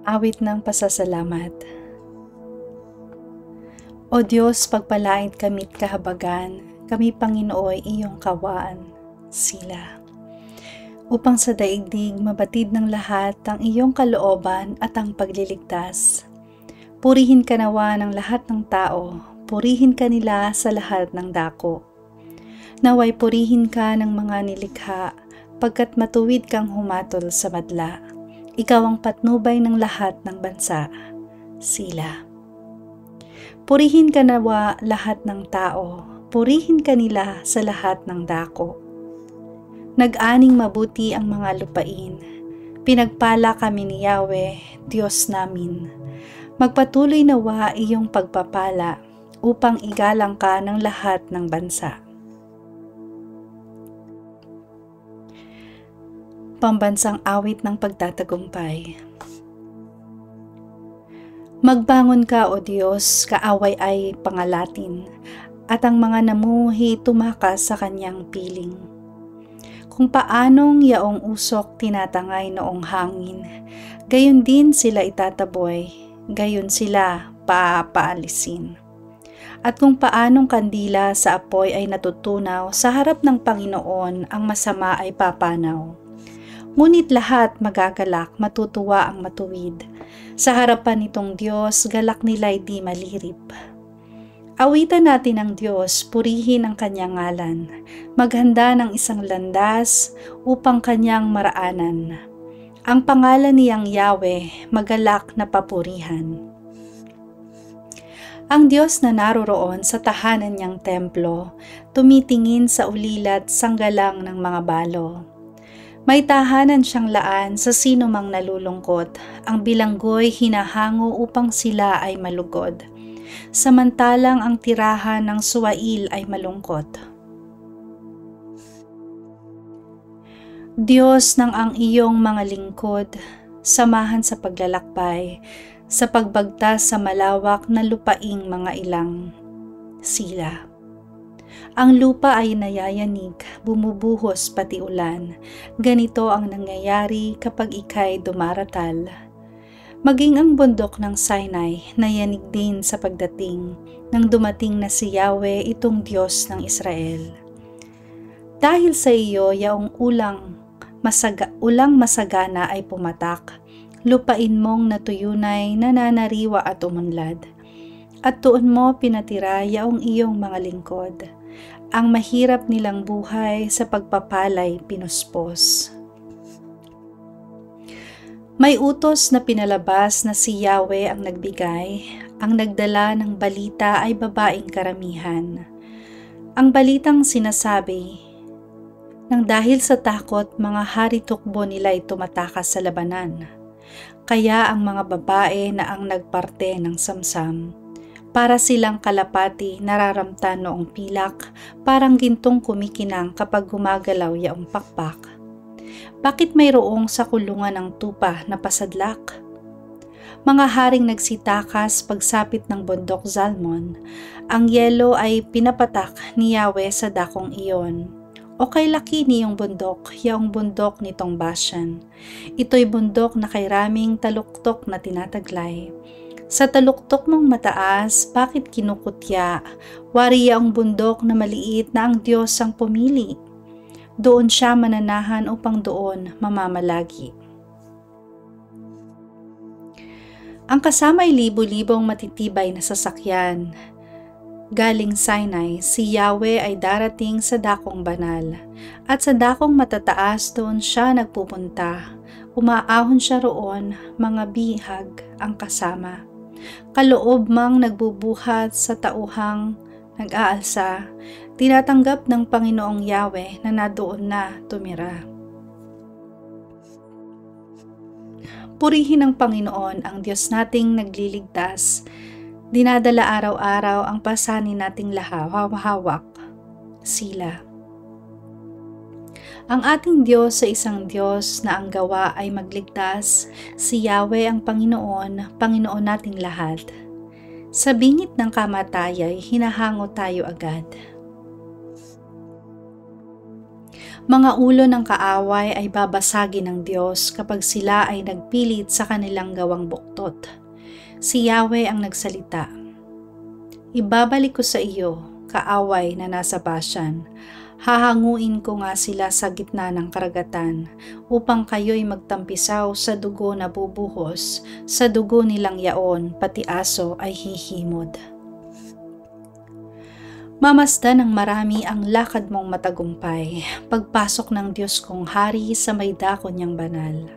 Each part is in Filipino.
Awit ng pasasalamat. O Diyos, pagpalain kami't kahabagan, kami Panginooy iyong kawaan, sila. Upang sa daigdig mabatid ng lahat ang iyong kalooban at ang pagliligtas. Purihin ka nawa ng lahat ng tao, purihin ka nila sa lahat ng dako. Naway purihin ka ng mga nilikha, pagkat matuwid kang humatol sa madla. Ikaw ang patnubay ng lahat ng bansa, sila. Purihin ka nawa lahat ng tao, purihin ka nila sa lahat ng dako. Nag-aning mabuti ang mga lupain, pinagpala kami ni Yahweh, Diyos namin. Magpatuloy nawa iyong pagpapala upang igalang ka ng lahat ng bansa. Pambansang awit ng pagtatagumpay. Magbangon ka, O Diyos, kaaway ay pangalatin, at ang mga namuhi tumakas sa kanyang piling. Kung paanong yaong usok tinatangay noong hangin, gayon din sila itataboy, gayon sila papaalisin. At kung paanong kandila sa apoy ay natutunaw, sa harap ng Panginoon ang masama ay papanaw. Ngunit lahat magagalak, matutuwa ang matuwid. Sa harapan nitong Diyos, galak nila'y di malirip. Awitan natin ang Diyos, purihin ang kanyang ngalan. Maghanda ng isang landas upang kanyang maraanan. Ang pangalan niyang Yahweh, magalak na papurihan. Ang Diyos na naroroon sa tahanan niyang templo, tumitingin sa ulilat sanggalang ng mga balo. May tahanan siyang laan sa sino mang nalulungkot, ang bilanggoy hinahango upang sila ay malugod, samantalang ang tirahan ng suwail ay malungkot. Diyos ng ang iyong mga lingkod, samahan sa paglalakbay, sa pagbagtas sa malawak na lupaing mga ilang, sila. Ang lupa ay nayayanig, bumubuhos pati ulan. Ganito ang nangyayari kapag ika'y dumaratal. Maging ang bundok ng Sinai nayanig din sa pagdating nang dumating na si Yahweh, itong Diyos ng Israel. Dahil sa iyo, yaong ulang masagana ay pumatak, lupain mong natuyunay nananariwa at umunlad. At tuon mo pinatira yaong iyong mga lingkod. Ang mahirap nilang buhay sa pagpapalay pinuspos. May utos na pinalabas na si Yahweh ang nagbigay, ang nagdala ng balita ay babaeng karamihan. Ang balitang sinasabi, nang dahil sa takot mga hari tukbo nila ay tumatakas sa labanan. Kaya ang mga babae na ang nagparte ng samsam, para silang kalapati nararamtan noong pilak, parang gintong kumikinang kapag gumagalaw yaong pakpak. Bakit mayroong sa kulungan ng tupa na pasadlak? Mga haring nagsitakas pagsapit ng bundok Zalmon, ang yelo ay pinapatak ni Yahweh sa dakong iyon. O kay laki niyong bundok, yaong bundok nitong Bashan. Ito'y bundok na kay raming taluktok na tinataglay. Sa taluktok mong mataas, bakit kinukutya? Wariya ang bundok na maliit na ang Diyos ang pumili. Doon siya mananahan upang doon mamamalagi. Ang kasama ay libo-libong matitibay na sasakyan. Galing Sinai, si Yahweh ay darating sa dakong banal. At sa dakong matataas doon siya nagpupunta. Umaahon siya roon, mga bihag ang kasama. Kaloob mang nagbubuhat sa tauhang nag-aalsa, tinatanggap ng Panginoong Yahweh na nadoon na tumira. Purihin ng Panginoon ang Diyos nating nagliligtas, dinadala araw-araw ang pasanin nating hawak, sila. Ang ating Diyos sa isang Diyos na ang gawa ay magligtas, si Yahweh ang Panginoon, Panginoon nating lahat. Sa bingit ng kamatayay, hinahango tayo agad. Mga ulo ng kaaway ay babasagin ng Diyos kapag sila ay nagpilit sa kanilang gawang buktot. Si Yahweh ang nagsalita. Ibabalik ko sa iyo, kaaway na nasa Bashan. Hahanguin ko nga sila sa gitna ng karagatan upang kayo'y magtampisaw sa dugo na bubuhos, sa dugo nilang yaon, pati aso ay hihimod. Mamasdan ng marami ang lakad mong matagumpay, pagpasok ng Diyos kong hari sa may dako niyang banal.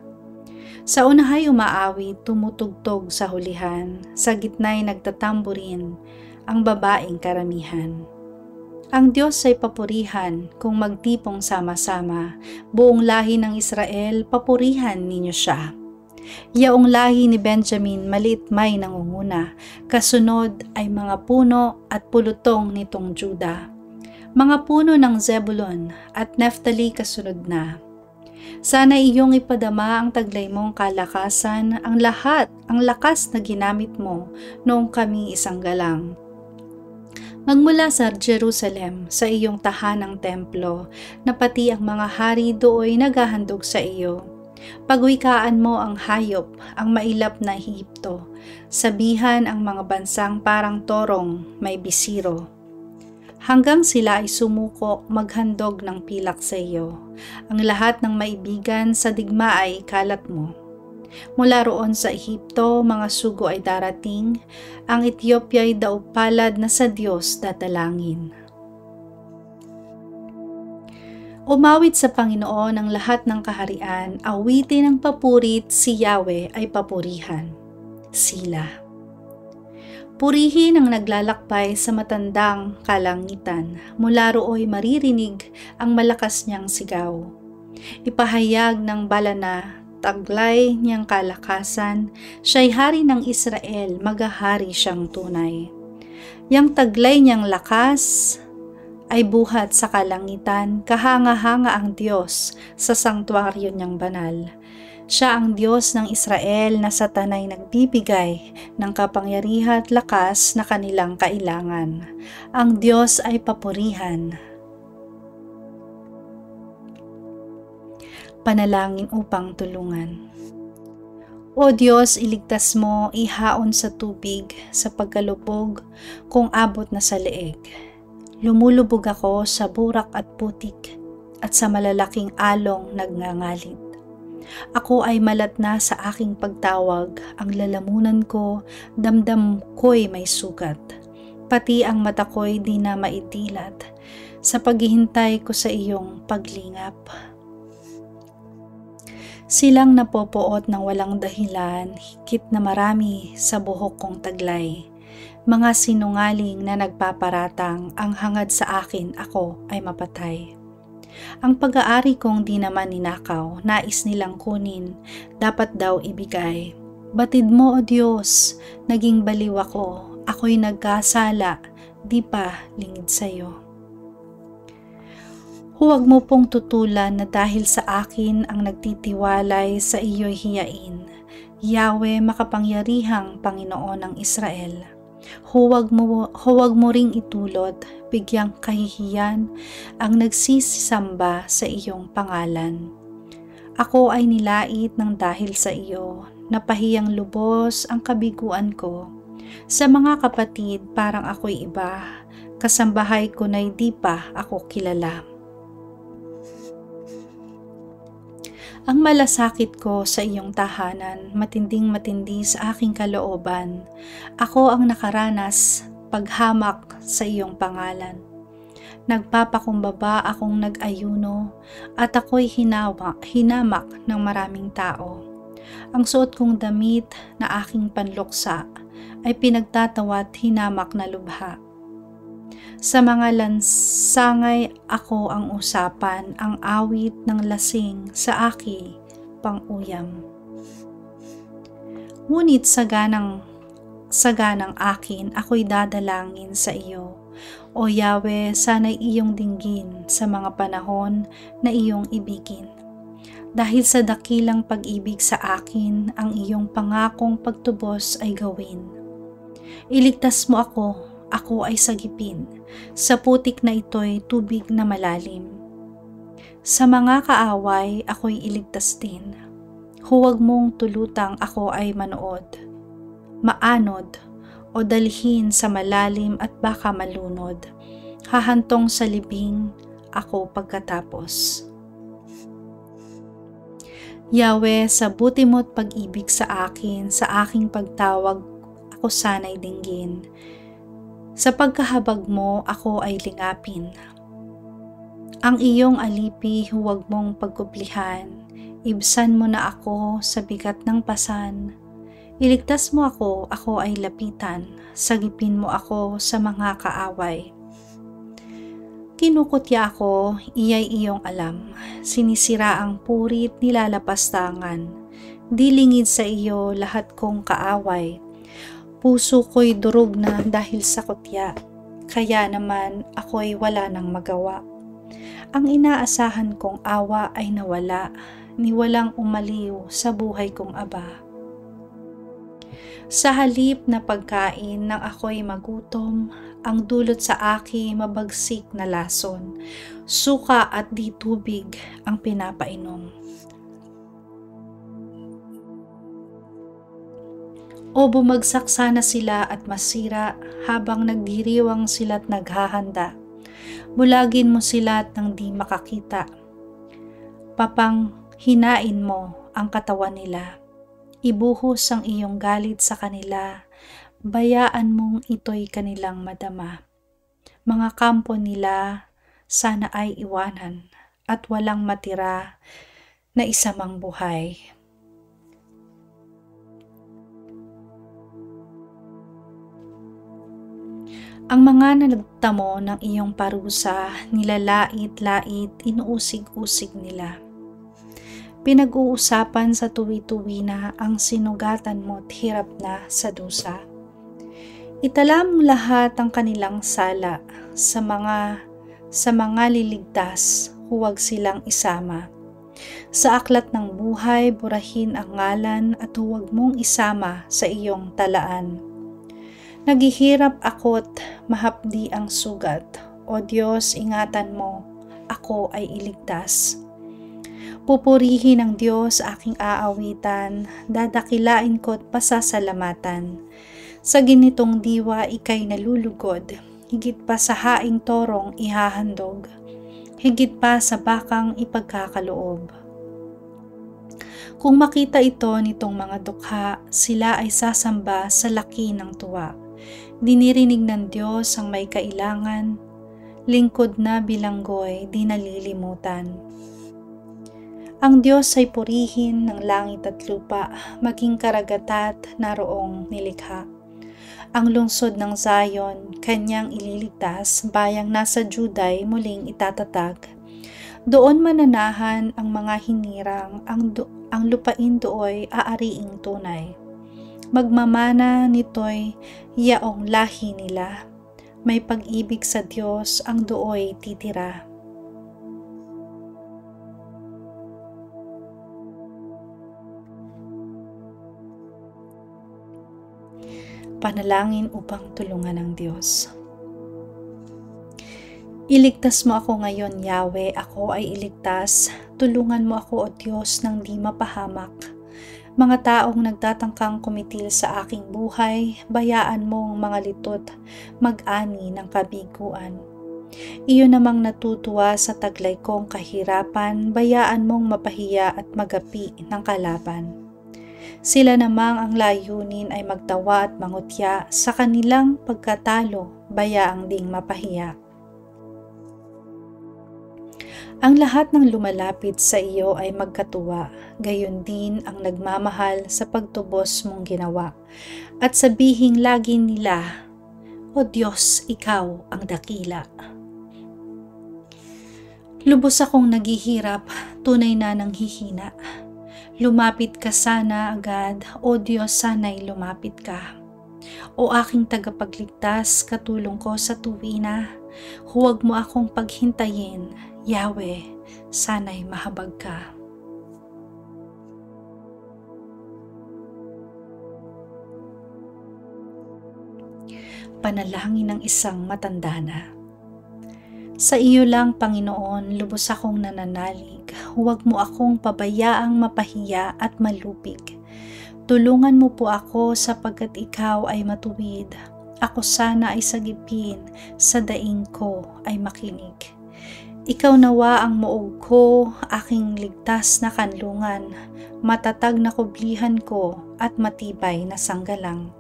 Sa unahay umaawit, tumutugtog sa hulihan, sa gitna'y nagtatamburin ang babaeng karamihan. Ang Diyos ay papurihan kung magtipong sama-sama, buong lahi ng Israel, papurihan ninyo siya. Yaong lahi ni Benjamin maliit may nangunguna, kasunod ay mga puno at pulutong nitong Juda. Mga puno ng Zebulon at Naphtali kasunod na. Sana iyong ipadama ang taglay mong kalakasan, ang lakas na ginamit mo noong kami isang galang. Magmula sa Jerusalem, sa iyong tahanang templo, na pati ang mga hari dooy naghahandog sa iyo. Pagwikaan mo ang hayop, ang mailap na Ehipto, sabihan ang mga bansang parang torong may bisiro. Hanggang sila ay sumuko maghandog ng pilak sa iyo. Ang lahat ng maibigan sa digma ay kalat mo. Mula roon sa Ehipto, mga sugo ay darating, ang Ethiopia ay daupalad na sa Diyos dadalangin. Umawit sa Panginoon ang lahat ng kaharian, awitin ng papurit, si Yahweh ay papurihan. Sila. Purihin ang naglalakbay sa matandang kalangitan, mula rooy maririnig ang malakas niyang sigaw. Ipahayag ng balana, taglay niyang kalakasan, siya'y hari ng Israel, maghahari siyang tunay. Yang taglay niyang lakas ay buhat sa kalangitan, kahanga-hanga ang Diyos sa sangtuaryo niyang banal. Siya ang Diyos ng Israel na sa tanay nagbibigay ng kapangyarihan at lakas na kanilang kailangan. Ang Diyos ay papurihan. Panalangin upang tulungan. O Diyos, iligtas mo, ihaon sa tubig, sa pagkalubog, kung abot na sa leeg. Lumulubog ako sa burak at putik, at sa malalaking along nagngangalit. Ako ay malat na sa aking pagtawag, ang lalamunan ko, damdam ko'y may sugat. Pati ang mata ko'y di na maidilat, sa paghihintay ko sa iyong paglingap. Silang napopoot ng walang dahilan, higit na marami sa buhok kong taglay. Mga sinungaling na nagpaparatang, ang hangad sa akin ako ay mapatay. Ang pag-aari kong di naman ninakaw, nais nilang kunin, dapat daw ibigay. Batid mo, O Diyos, naging baliw ako, ako'y nagkasala, di pa lingid sa'yo. Huwag mo pong tutulan na dahil sa akin ang nagtitiwalay sa iyo'y hiyain. Yahweh, makapangyarihang Panginoon ng Israel. Huwag mo ring itulot, bigyang kahihiyan ang nagsisisamba sa iyong pangalan. Ako ay nilait ng dahil sa iyo, napahiyang lubos ang kabiguan ko. Sa mga kapatid parang ako'y iba, kasambahay ko na'y di pa ako kilala. Ang malasakit ko sa iyong tahanan, matinding-matindi sa aking kalooban. Ako ang nakaranas, paghamak sa iyong pangalan. Nagpapakumbaba akong nag-ayuno, at ako'y hinamak ng maraming tao. Ang suot kong damit na aking panluksa ay pinagtatawa't hinamak na lubha. Sa mga lansangay ako ang usapan, ang awit ng lasing sa aki pang-uyam. Ngunit saganang akin, ako'y dadalangin sa iyo. O Yahweh, sana'y iyong dinggin sa mga panahon na iyong ibigin. Dahil sa dakilang pag-ibig sa akin, ang iyong pangakong pagtubos ay gawin. Iligtas mo ako ay sagipin, sa putik na ito'y tubig na malalim. Sa mga kaaway, ako'y iligtas din. Huwag mong tulutang ako ay manood, maanod, o dalhin sa malalim at baka malunod. Hahantong sa libing ako pagkatapos. Yahweh, sa buti mo't pag-ibig sa akin, sa aking pagtawag, ako sana'y dinggin. Sa pagkahabag mo, ako ay lingapin. Ang iyong alipi, huwag mong pagkuplihan. Ibsan mo na ako sa bigat ng pasan. Iligtas mo ako ay lapitan. Sagipin mo ako sa mga kaaway. Kinukutya ako, iya'y iyong alam. Sinisira ang purit, nilalapastangan. Dilingid sa iyo lahat kong kaaway. Puso ko'y durog na dahil sa kutya. Kaya naman ako'y wala nang magawa. Ang inaasahan kong awa ay nawala. Niwalang umaliw sa buhay kong aba. Sa halip na pagkain nang ako'y magutom, ang dulot sa akin mabagsik na lason, suka at di tubig ang pinapainom. O bumagsak sana sila at masira habang nagdiriwang sila't naghahanda. Bulagin mo sila't nang di makakita. Papanghinain mo ang katawan nila. Ibuhos ang iyong galit sa kanila. Bayaan mong ito'y kanilang madama. Mga kampo nila sana ay iwanan at walang matira na isa mang buhay. Ang mga nagtamo ng iyong parusa, nilalait-lait, inuusig-usig nila. Pinag-uusapan sa tuwi-tuwi na ang sinugatan mo't hirap na sa dusa. Itala mong lahat ang kanilang sala sa mga liligtas, huwag silang isama. Sa aklat ng buhay, burahin ang ngalan at huwag mong isama sa iyong talaan. Naghihirap ako't mahapdi ang sugat. O Diyos, ingatan mo, ako ay iligtas. Pupurihin ng Diyos aking aawitan, dadakilain ko't pasasalamatan. Sa ginitong diwa ika'y nalulugod, higit pa sa haing torong ihahandog, higit pa sa bakang ipagkakaloob. Kung makita ito nitong mga dukha, sila ay sasamba sa laki ng tuwa. Dinirinig ng Diyos ang may kailangan, lingkod na bilanggoy di nalilimutan. Ang Diyos ay purihin ng langit at lupa, maging karagata't naroong nilikha. Ang lungsod ng Zion, kanyang ililigtas, bayang nasa Juday muling itatatag. Doon mananahan ang mga hinirang, ang lupain dooy aariing tunay. Magmamana nito'y yaong lahi nila, may pag-ibig sa Diyos ang dooy titira. Panalangin upang tulungan ng Diyos. Iligtas mo ako ngayon, Yahweh, ako ay iligtas. Tulungan mo ako, O Diyos, nang di mapahamak. Mga taong nagtatangkang kumitil sa aking buhay, bayaan mong mga litot mag-ani ng kabiguan. Iyo namang natutuwa sa taglay kong kahirapan, bayaan mong mapahiya at magapi ng kalaban. Sila namang ang layunin ay magtawa at mangutya, sa kanilang pagkatalo, bayaang ding mapahiya. Ang lahat ng lumalapit sa iyo ay magkatuwa, gayon din ang nagmamahal sa pagtubos mong ginawa. At sabihing lagi nila, O Diyos, Ikaw ang dakila. Lubos akong naghihirap, tunay na nanghihina. Lumapit ka sana agad, O Diyos, sana'y lumapit ka. O aking tagapagligtas, katulong ko sa tuwina, huwag mo akong paghintayin, Yahweh, sana'y mahabag ka. Panalangin ng isang matanda na. Sa iyo lang, Panginoon, lubos akong nananalig. Huwag mo akong pabayaang mapahiya at malupig. Tulungan mo po ako sapagkat ikaw ay matuwid. Ako sana ay sagipin, sa daing ko ay makinig. Ikaw nawa ang muog ko, aking ligtas na kanlungan, matatag na kublihan ko at matibay na sanggalang.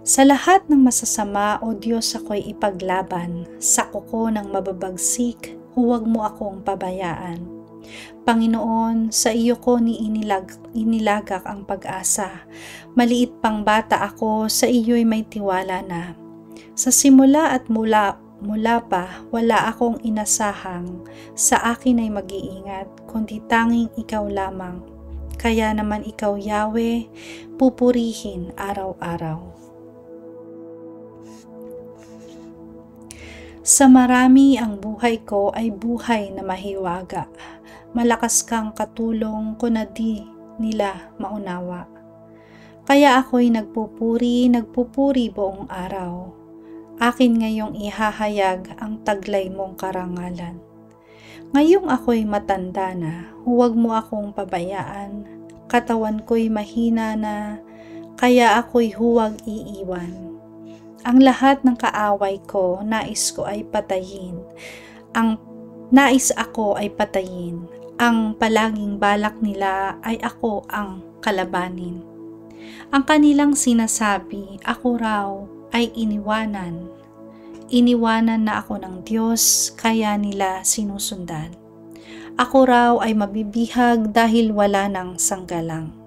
Sa lahat ng masasama, O Diyos, ako'y ipaglaban. Sa kuko ng mababagsik, huwag mo akong pabayaan. Panginoon, sa iyo ko inilagak ang pag-asa. Maliit pang bata ako, sa iyo'y may tiwala na. Sa simula at mula pa, wala akong inasahang sa akin ay mag-iingat, kundi tanging ikaw lamang. Kaya naman ikaw, Yahweh, pupurihin araw-araw. Sa marami ang buhay ko ay buhay na mahiwaga. Malakas kang katulong ko na di nila maunawa. Kaya ako'y nagpupuri buong araw. Akin ngayong ihahayag ang taglay mong karangalan. Ngayong ako'y matanda na, huwag mo akong pabayaan. Katawan ko'y mahina na, kaya ako'y huwag iiwan. Ang lahat ng kaaway ko, nais ko ay patayin. Nais ako ay patayin. Ang palaging balak nila ay ako ang kalabanin. Ang kanilang sinasabi, ako raw ay iniwanan. Iniwanan na ako ng Diyos, kaya nila sinusundan. Ako raw ay mabibihag dahil wala ng sanggalang.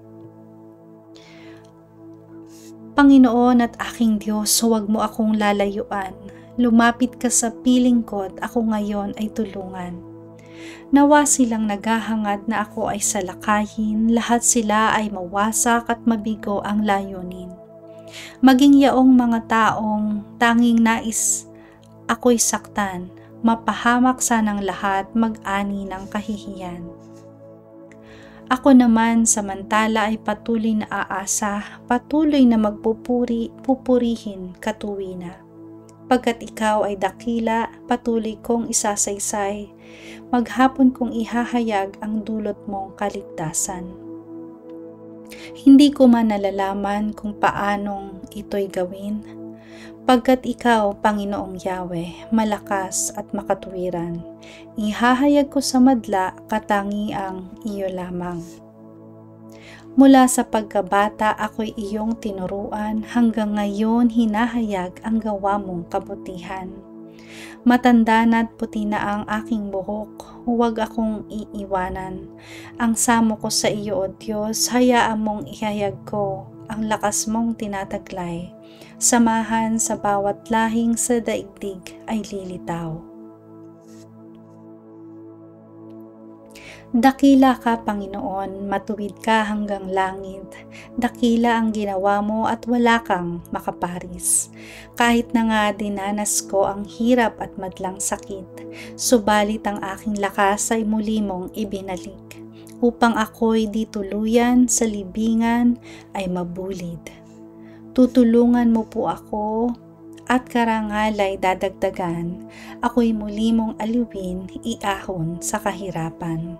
Panginoon at aking Diyos, huwag mo akong lalayuan. Lumapit ka sa piling ko at ako ngayon ay tulungan. Nawa silang naghahangad na ako ay salakayin, lahat sila ay mawasak at mabigo ang layunin. Maging yaong mga taong tanging nais ako'y saktan, mapahamak sanang lahat, mag-ani ng kahihiyan. Ako naman samantala ay patuloy na aasa, patuloy na pupurihin katuwina. Pagkat ikaw ay dakila, patuloy kong isasaysay, maghapon kong ihahayag ang dulot mong kaligtasan. Hindi ko man nalalaman kung paanong ito'y gawin, pagkat ikaw, Panginoong Yahweh, malakas at makatuwiran. Ihahayag ko sa madla, katangiang iyo lamang. Mula sa pagkabata ako'y iyong tinuruan, hanggang ngayon hinahayag ang gawa mong kabutihan. Matanda na't puti na ang aking buhok, huwag akong iiwanan. Ang samo ko sa iyo, O Diyos, hayaan mong ihayag ko ang lakas mong tinataglay. Samahan sa bawat lahing sa daigdig ay lilitaw. Dakila ka, Panginoon, matuwid ka hanggang langit. Dakila ang ginawa mo at wala kang makaparis. Kahit na nga dinanas ko ang hirap at madlang sakit, subalit ang aking lakas ay muli mong ibinalik, upang ako'y di tuluyan sa libingan ay mabulid. Tutulungan mo po ako at karangalay dadagdagan, ako'y muli mong aliwin, iahon sa kahirapan.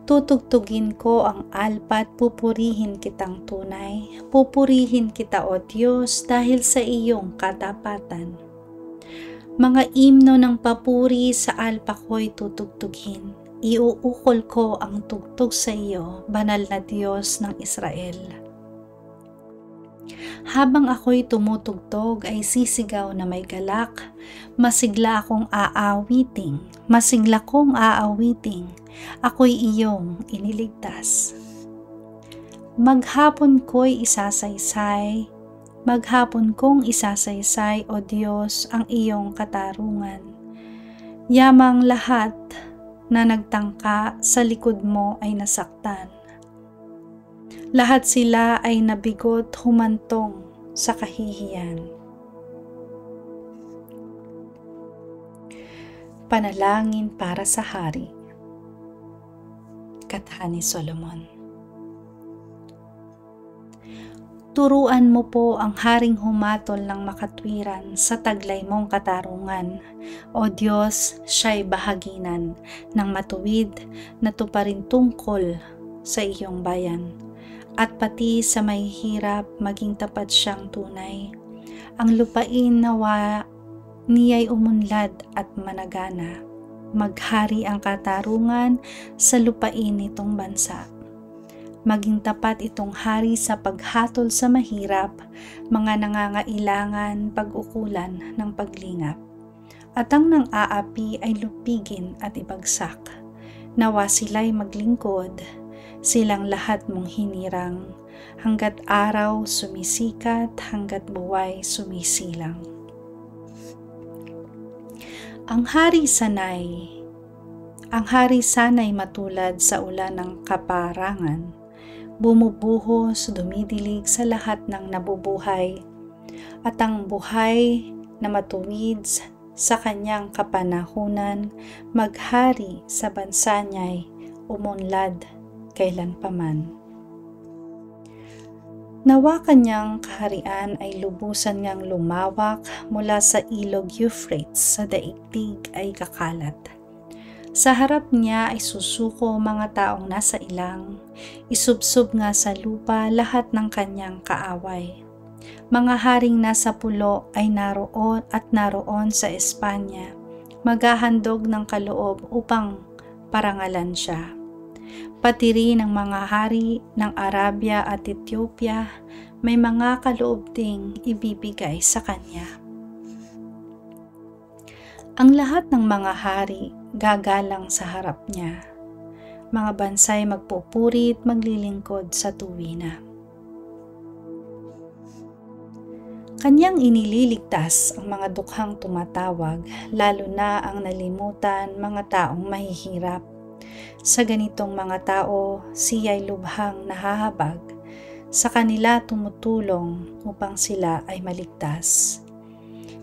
Tutugtugin ko ang alpat, pupurihin kitang tunay, pupurihin kita, O Diyos, dahil sa iyong katapatan. Mga imno ng papuri sa alpa ko'y tutugtugin, iuukol ko ang tugtog sa iyo, banal na Diyos ng Israel. Habang ako'y tumutugtog ay sisigaw na may galak, masigla kong aawiting, ako'y iyong iniligtas. Maghapon kong isasaysay, O Diyos, ang iyong katarungan. Yamang lahat na nagtangka sa likod mo ay nasaktan. Lahat sila ay nabigot, humantong sa kahihiyan. Panalangin para sa hari. Katha ni Solomon. Turuan mo po ang haring humatol ng makatwiran sa taglay mong katarungan. O Diyos, siya'y bahaginan ng matuwid na tuparin tungkol sa iyong bayan. At pati sa mahihirap maging tapat siyang tunay. Ang lupain nawa niya'y umunlad at managana. Maghari ang katarungan sa lupain nitong bansa. Maging tapat itong hari sa paghatol sa mahirap, mga nangangailangan, pag-ukulan ng paglingap. At ang nang-aapi ay lupigin at ibagsak. Nawa sila'y maglingkod, silang lahat mong hinirang, hanggat araw sumisikat, hanggat buhay sumisilang. Ang hari sanay matulad sa ulan ng kaparangan, bumubuhos, dumidilig sa lahat ng nabubuhay, at ang buhay na matuwid sa kanyang kapanahunan, maghari sa bansa niya'y umunlad kailanpaman. Nawa kanyang kaharian ay lubusan ngang lumawak mula sa ilog Euphrates sa daigdig ay kakalat. Sa harap niya ay susuko mga taong nasa ilang, isubsob nga sa lupa lahat ng kanyang kaaway. Mga haring nasa pulo ay naroon at naroon sa Espanya, maghahandog ng kaloob upang parangalan siya. Pati rin ang mga hari ng Arabia at Ethiopia may mga kaloob ding ibibigay sa kanya. Ang lahat ng mga hari gagalang sa harap niya. Mga bansay magpupuri at maglilingkod sa tuwina. Kanyang inililigtas ang mga dukhang tumatawag, lalo na ang nalimutan mga taong mahihirap. Sa ganitong mga tao, siya'y lubhang nahahabag. Sa kanila tumutulong upang sila ay maligtas.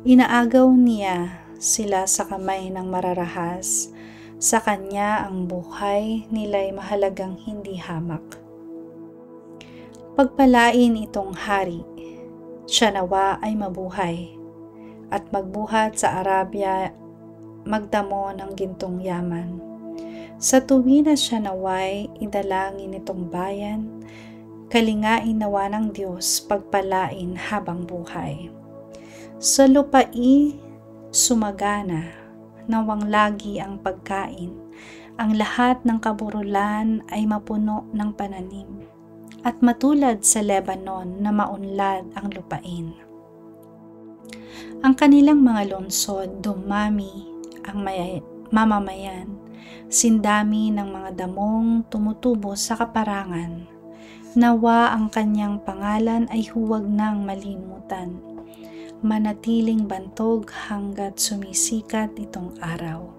Inaagaw niya sila sa kamay ng mararahas. Sa kanya ang buhay nila'y mahalagang hindi hamak. Pagpalain itong hari, siya nawa ay mabuhay, at magbuhat sa Arabia, magdamo ng gintong yaman. Sa tuwina siya naway idalangin itong bayan, kalingain nawa ng Diyos pagpalain habang buhay. Sa lupai sumagana, nawang lagi ang pagkain, ang lahat ng kaburulan ay mapuno ng pananim, at matulad sa Lebanon na maunlad ang lupain. Ang kanilang mga lungsod dumami ang mamamayan, sindami ng mga damong tumutubo sa kaparangan. Nawa ang kanyang pangalan ay huwag nang malimutan, manatiling bantog hanggat sumisikat itong araw.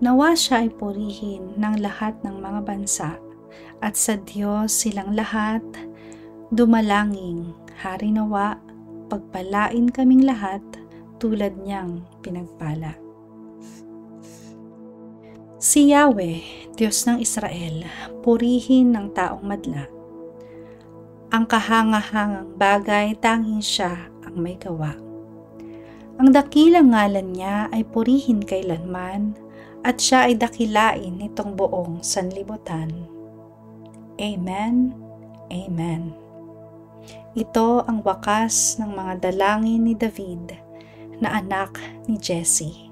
Nawa siya ay purihin ng lahat ng mga bansa, at sa Diyos silang lahat dumalangin. Hari nawa, pagpalain kaming lahat tulad niyang pinagpala. Si Yahweh, Diyos ng Israel, purihin ng taong madla. Ang kahangahangang bagay tanging siya ang may gawa. Ang dakilang ngalan niya ay purihin kailanman, at siya ay dakilain nitong buong sanlibutan. Amen. Amen. Ito ang wakas ng mga dalangin ni David na anak ni Jesse.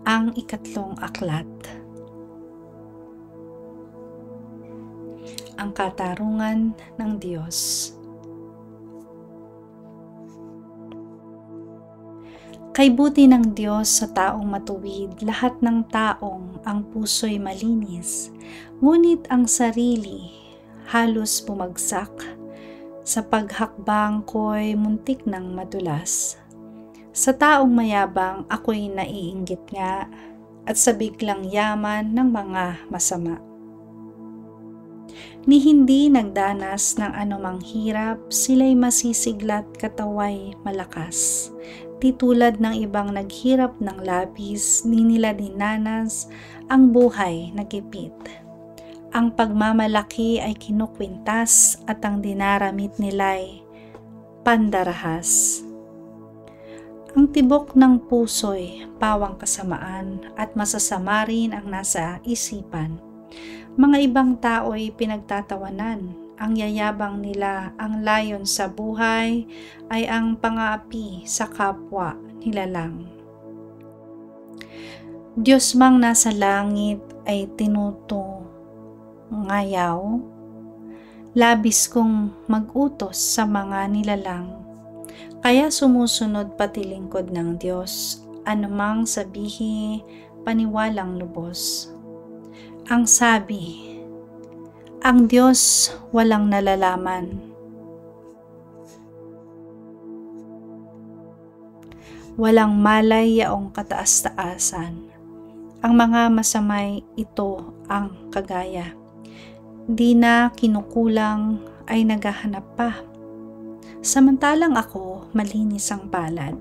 Ang ikatlong aklat. Ang katarungan ng Diyos. Kay buti ng Diyos sa taong matuwid, lahat ng taong ang puso'y malinis, ngunit ang sarili halos bumagsak. Sa paghakbang ko'y muntik ng madulas. Sa taong mayabang ako'y naiinggit nga, at sa biglang yaman ng mga masama. Ni hindi nagdanas ng anumang hirap, sila'y masisiglat kataway malakas. Di tulad ng ibang naghirap ng labis, di nila dinanas ang buhay na gipit. Ang pagmamalaki ay kinukwintas at ang dinaramit nila'y pandarahas. Ang tibok ng puso'y pawang kasamaan at masasama rin ang nasa isipan. Mga ibang tao'y pinagtatawanan, ang yayabang nila, ang layon sa buhay ay ang pang-aapi sa kapwa nila lang. Diyos mang nasa langit ay ngayaw, labis kong mag-utos sa mga nilalang. Kaya sumusunod pati lingkod ng Diyos, anumang sabihi, paniwalang lubos. Ang sabi, ang Diyos walang nalalaman. Walang malay yaong kataas-taasan. Ang mga masamay ito ang kagaya. Di na kinukulang ay naghahanap pa. Samantalang ako malinis ang palad,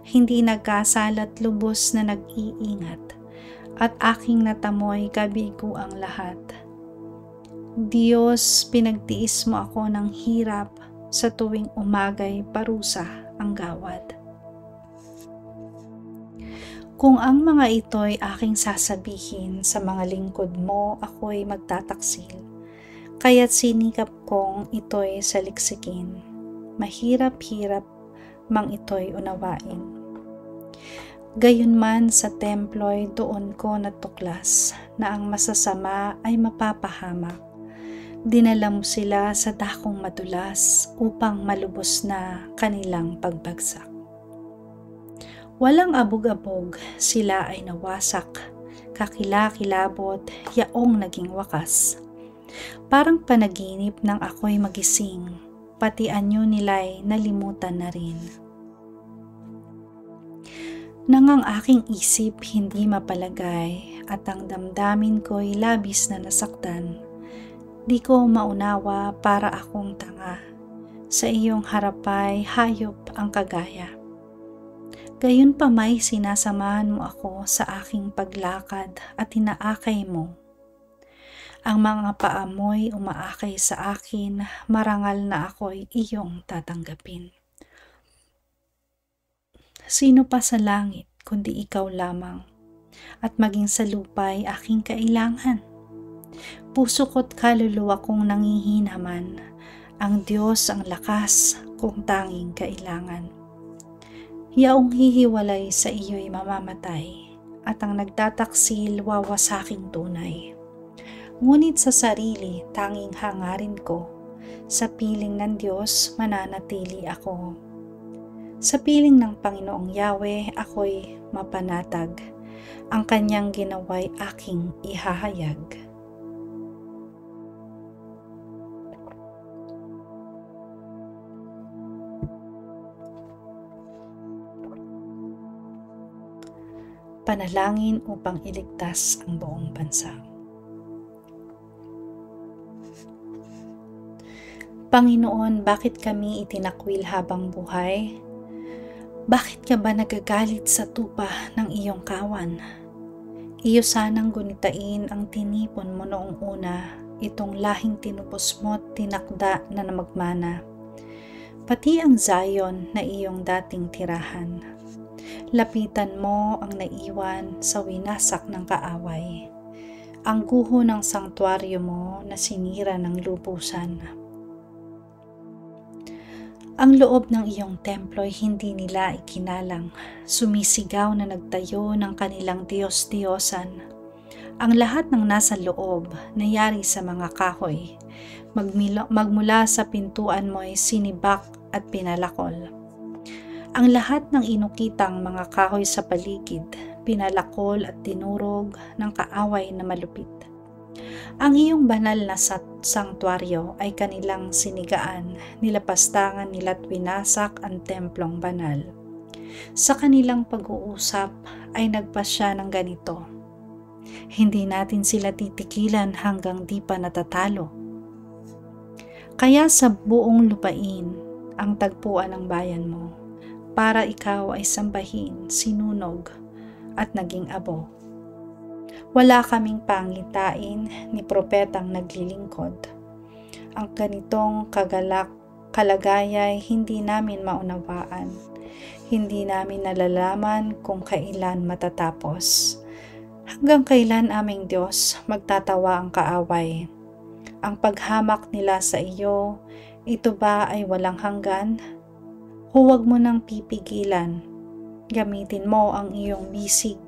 hindi nagkasalat lubos na nag-iingat, at aking natamoy kabigo ang lahat. Diyos, pinagtiis mo ako ng hirap, sa tuwing umagay parusa ang gawad. Kung ang mga ito'y aking sasabihin sa mga lingkod mo, ako'y magtataksil, kaya't sinikap kong ito'y saliksikin. Mahirap-hirap mang ito'y unawain. Gayunman sa templo'y doon ko natuklas na ang masasama ay mapapahamak. Dinala mo sila sa dakong madulas upang malubos na kanilang pagbagsak. Walang abog-abog, sila ay nawasak, kakilakilabot, yaong naging wakas. Parang panaginip nang ako'y magising, pati anyo nila'y nalimutan na rin. Nang ang aking isip hindi mapalagay at ang damdamin ko'y labis na nasaktan, di ko maunawa para akong tanga, sa iyong harapay hayop ang kagaya. Gayon pa may sinasamahan mo ako sa aking paglakad at inaakay mo. Ang mga paa mo'y umaakay sa akin, marangal na ako'y iyong tatanggapin. Sino pa sa langit kundi ikaw lamang, at maging sa lupa'y aking kailangan. Puso ko't kaluluwa kong nangihinaman, ang Diyos ang lakas kong tanging kailangan. Yaong hihiwalay sa iyo'y mamamatay, at ang nagtataksil wawasaking tunay. Ngunit sa sarili tanging hangarin ko, sa piling ng Diyos mananatili ako. Sa piling ng Panginoong Yahweh ako'y mapanatag, ang kanyang ginawa'y aking ihahayag. Panalangin upang iligtas ang buong bansa. Panginoon, bakit kami itinakwil habang buhay? Bakit ka ba nagagalit sa tupa ng iyong kawan? Iyo sanang gunitain ang tinipon mo noong una, itong lahing tinupos mo't tinakda na magmana. Pati ang Zion na iyong dating tirahan. Lapitan mo ang naiwan sa winasak ng kaaway. Ang guho ng sanktuaryo mo na sinira ng lubusan. Ang loob ng iyong templo'y hindi nila ikinalang, sumisigaw na nagtayo ng kanilang Diyos-Diyosan. Ang lahat ng nasa loob, nayari sa mga kahoy, magmula sa pintuan mo'y sinibak at pinalakol. Ang lahat ng inukitang mga kahoy sa paligid, pinalakol at tinurog ng kaaway na malupit. Ang iyong banal na sanktuaryo ay kanilang sinigaan, nilapastangan nila't winasak ang templong banal. Sa kanilang pag-uusap ay nagpasya ng ganito, hindi natin sila titikilan hanggang di pa natatalo. Kaya sa buong lupain ang tagpuan ng bayan mo, para ikaw ay sambahin, sinunog at naging abo. Wala kaming pangitain ni propetang naglilingkod. Ang ganitong kalagayay hindi namin maunawaan. Hindi namin nalalaman kung kailan matatapos. Hanggang kailan, aming Diyos, magtatawa ang kaaway? Ang paghamak nila sa iyo, ito ba ay walang hanggan? Huwag mo nang pipigilan. Gamitin mo ang iyong bisig.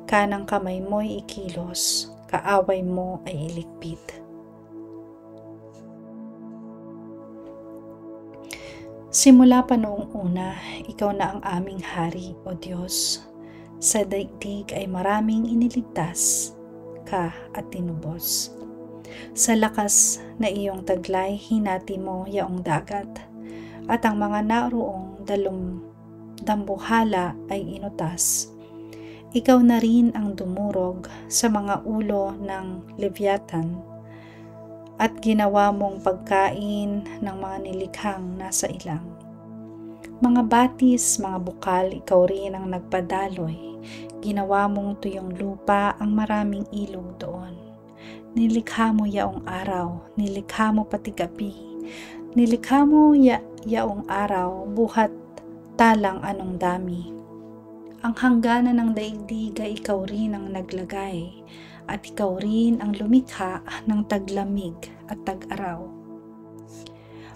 Kanang kamay mo'y ikilos, kaaway mo ay iligpit. Simula pa noong una, ikaw na ang aming hari, O Diyos. Sa daigdig ay maraming iniligtas ka at tinubos. Sa lakas na iyong taglay, hinati mo yaong dagat, at ang mga naroong dambuhala ay inutas. Ikaw na rin ang dumurog sa mga ulo ng Leviathan at ginawa mong pagkain ng mga nilikhang nasa ilang. Mga batis, mga bukal, ikaw rin ang nagpadaloy. Ginawa mong tuyong lupa ang maraming ilog doon. Nilikha mo yaong araw, nilikha mo pati gabi. Nilikha mo yaong araw, buhat talang anong dami. Ang hangganan ng daigdig ay ikaw rin ang naglagay, at ikaw rin ang lumikha ng taglamig at tag-araw.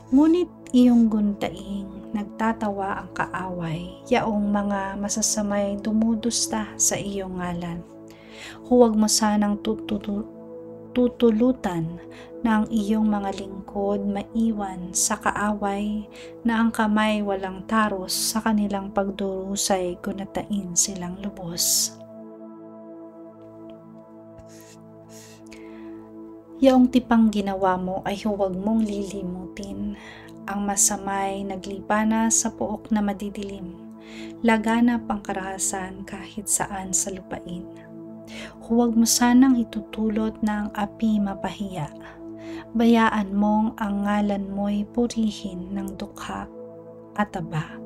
Ngunit iyong guntaing nagtatawa ang kaaway, yaong mga masasamay dumudusta sa iyong ngalan. Huwag mo sanang tutulutan na ang iyong mga lingkod maiwan sa kaaway, na ang kamay walang taros sa kanilang pagdurusay, gunatain silang lubos. Yaong tipang ginawa mo ay huwag mong lilimutin. Ang masamay naglibana sa pook na madidilim, laganap ang karahasan kahit saan sa lupain. Huwag mo sanang itutulot na ang api mapahiya. Bayaan mong ang ngalan mo'y purihin ng dukha at aba.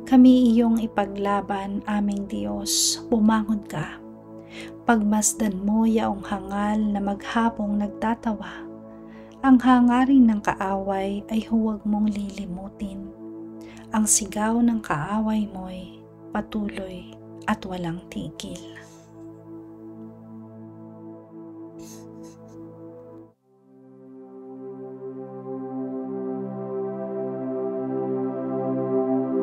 Kami iyong ipaglaban, aming Diyos, bumangon ka. Pagmasdan mo yaong hangal na maghapong nagtatawa. Ang hangarin ng kaaway ay huwag mong lilimutin. Ang sigaw ng kaaway mo'y patuloy at walang tigil.